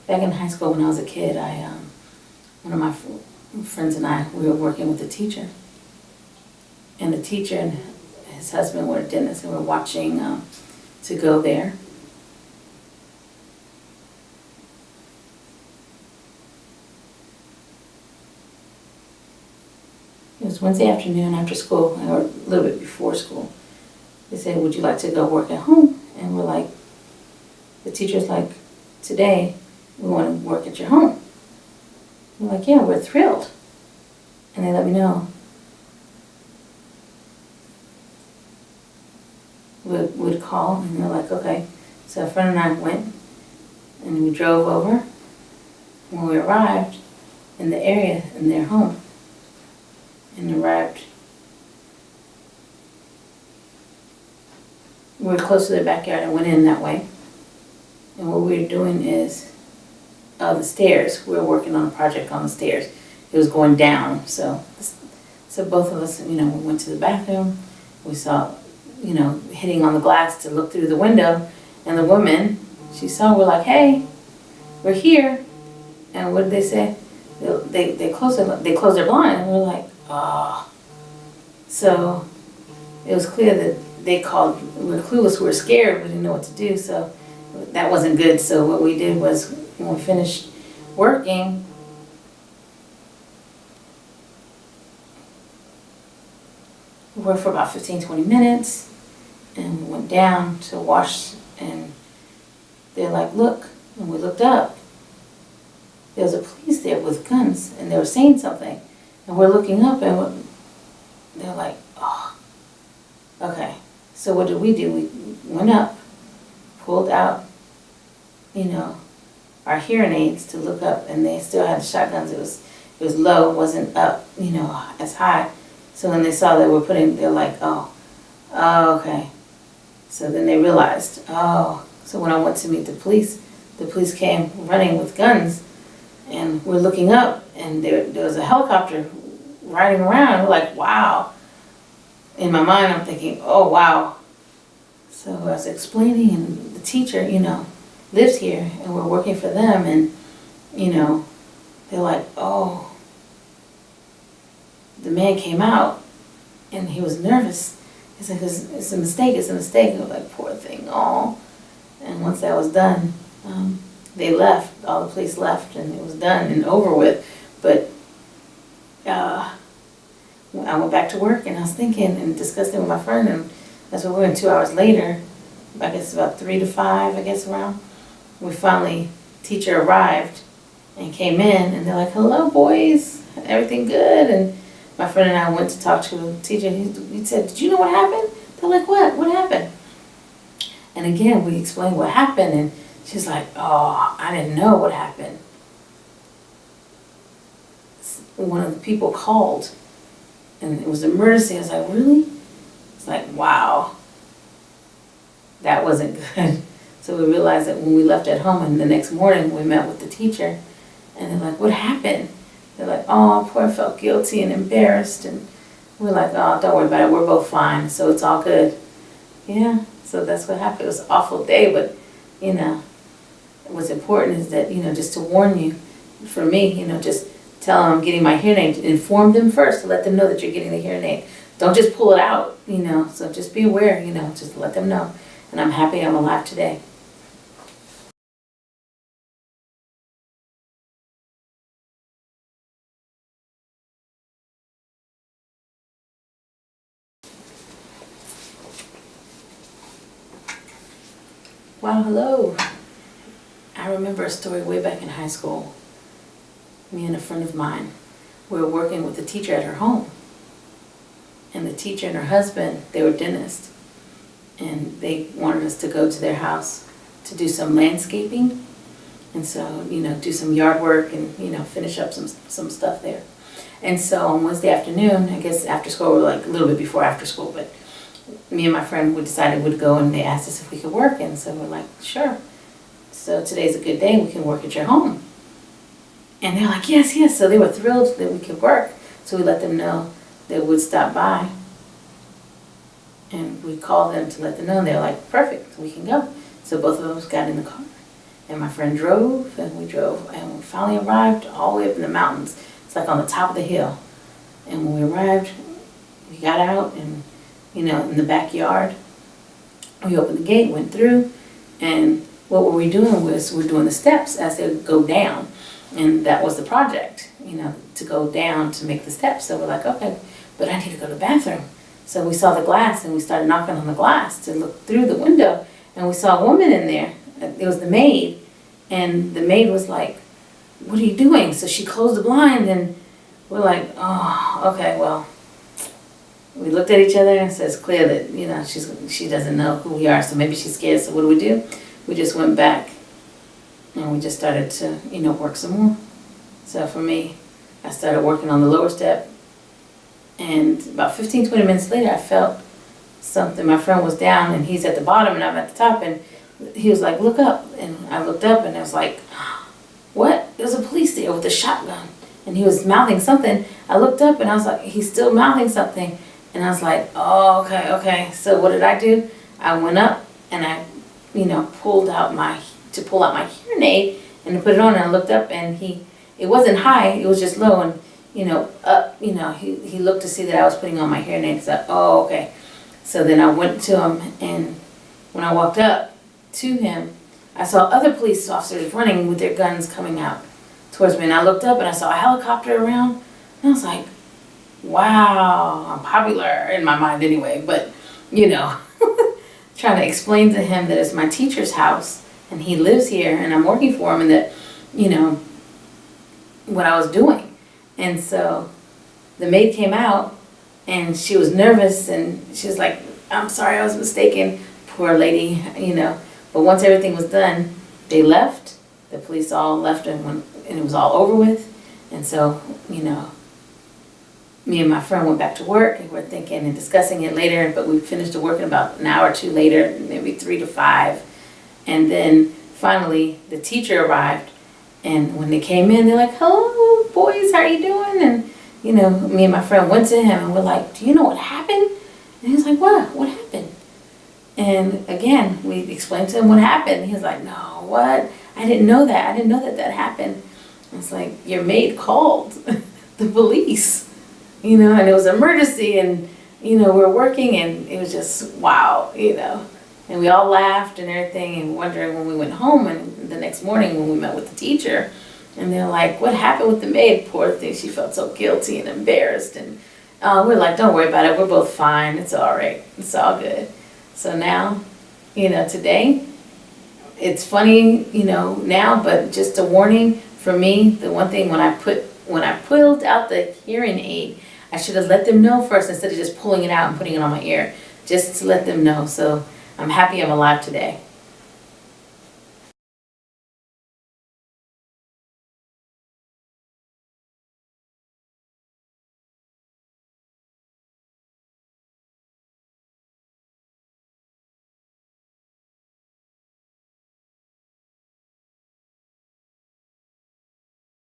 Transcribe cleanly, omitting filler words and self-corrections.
Back in high school when I was a kid, one of my friends and I, we were working with a teacher. And the teacher and his husband were dentists and were watching to go there. It was Wednesday afternoon after school, or a little bit before school. They said, would you like to go work at home? And we're like, the teacher's like, today we want to work at your home. We're like, yeah, we're thrilled. And they let me know. We'd call, and they're like, okay. So a friend and I went, and we drove over. When we arrived in the area, in their home, and arrived, we were close to their backyard and went in that way. And what we were doing is, the stairs, we were working on a project on the stairs. It was going down, so both of us, we went to the bathroom. We saw, hitting on the glass to look through the window, and the woman, she saw, we're like, hey, we're here. And what did they say? They closed their blind, and we're like, oh. So it was clear that they called, we were clueless, we were scared, we didn't know what to do, so that wasn't good. So what we did was, when we finished working, we worked for about 15-20 minutes, and we went down to wash, and they're like, look, and we looked up. There was a police there with guns, and they were saying something, and we're looking up, and they're like, oh, okay. So what did? We went up, pulled out, our hearing aids to look up, and they still had the shotguns. It was low, it wasn't up, as high. So when they saw that they're like, oh, okay. So then they realized, oh. So when I went to meet the police came running with guns, and we're looking up, and there was a helicopter riding around. We're like, wow. In my mind, I'm thinking, oh, wow. So I was explaining, and the teacher, lives here, and we're working for them, and, they're like, oh. The man came out, and he was nervous. He's like, it's a mistake, it's a mistake. And we're like, poor thing, oh. And once that was done, they left, all the police left, and it was done and over with. But I went back to work, and I was thinking and discussing with my friend, and that's what we went 2 hours later, I guess about 3 to 5, I guess around. We finally, teacher arrived and came in, and they're like, hello boys, everything good? And my friend and I went to talk to the teacher, and he said, did you know what happened? They're like, what? What happened? And again, we explained what happened, and she's like, oh, I didn't know what happened. One of the people called, and it was an emergency. I was like, really? It's like, wow, that wasn't good. So we realized that when we left at home, and the next morning we met with the teacher, and they're like, what happened? They're like, oh, poor, felt guilty and embarrassed. And we're like, oh, don't worry about it. We're both fine, so it's all good. Yeah, so that's what happened. It was an awful day, but, what's important is that, just to warn you, for me, just tell them I'm getting my hearing aid. Inform them first to let them know that you're getting the hearing aid. Don't just pull it out, so just be aware, just let them know. And I'm happy I'm alive today. Wow, hello. I remember a story way back in high school. Me and a friend of mine, we were working with a teacher at her home. And the teacher and her husband, they were dentists. And they wanted us to go to their house to do some landscaping. And so, do some yard work and, finish up some stuff there. And so on Wednesday afternoon, I guess after school, like a little bit before after school, but me and my friend, we decided we'd go, and they asked us if we could work. And so we're like, sure. So today's a good day, we can work at your home. And they're like, yes, yes. So they were thrilled that we could work. So we let them know that we'd stop by. And we called them to let them know, and they're like, perfect, we can go. So both of us got in the car, And my friend drove, and we drove, and we finally arrived all the way up in the mountains. It's like on the top of the hill. And when we arrived, we got out and, you know, in the backyard, we opened the gate, went through, and what were we doing was we're doing the steps as they go down. And that was the project, you know, to go down to make the steps. So we're like, okay, but I need to go to the bathroom. So we saw the glass and we started knocking on the glass to look through the window, and we saw a woman in there. It was the maid, and the maid was like, what are you doing? So she closed the blind, and we're like, oh, okay, well, we looked at each other and said it's clear that, you know, she doesn't know who we are, so maybe she's scared. So what do? We just went back and we just started to, you know, work some more. So for me, I started working on the lower step, and about 15, 20 minutes later, I felt something. My friend was down and he's at the bottom and I'm at the top, and he was like, look up. And I looked up and I was like, what? There was a police there with a shotgun. And he was mouthing something. I looked up and I was like, he's still mouthing something. And I was like, oh, okay. So what did I do? I went up and I, you know, pull out my hearing aid and to put it on, and I looked up and it wasn't high, it was just low, and, you know, up, you know, he looked to see that I was putting on my hearing aid. So, oh, okay. So then I went to him, and when I walked up to him, I saw other police officers running with their guns coming out towards me, and I looked up and I saw a helicopter around, and I was like, wow, I'm popular in my mind anyway, but, you know, trying to explain to him that it's my teacher's house and he lives here and I'm working for him, and that, you know, what I was doing. And so the maid came out and she was nervous and she was like, I'm sorry, I was mistaken, poor lady, you know. But once everything was done, they left. The police all left, and it was all over with. And so, you know, me and my friend went back to work, and we're thinking and discussing it later, but we finished the work in about an hour or two later, maybe 3 to 5. And then finally the teacher arrived, and when they came in, they're like, hello boys, how are you doing? And, you know, me and my friend went to him and we're like, do you know what happened? And he was like, what happened? And again, we explained to him what happened. He was like, no, what? I didn't know that that happened. It's like, your maid called the police, you know, and it was an emergency, and, you know, we're working, and it was just, wow, you know. And we all laughed and everything, and wondering when we went home, and the next morning when we met with the teacher, and they're like, what happened with the maid? Poor thing, she felt so guilty and embarrassed. And we're like, don't worry about it, we're both fine, it's all right, it's all good. So now, you know, today, it's funny, you know, now, but just a warning for me, the one thing when I pulled out the hearing aid, I should have let them know first instead of just pulling it out and putting it on my ear, just to let them know. So I'm happy I'm alive today.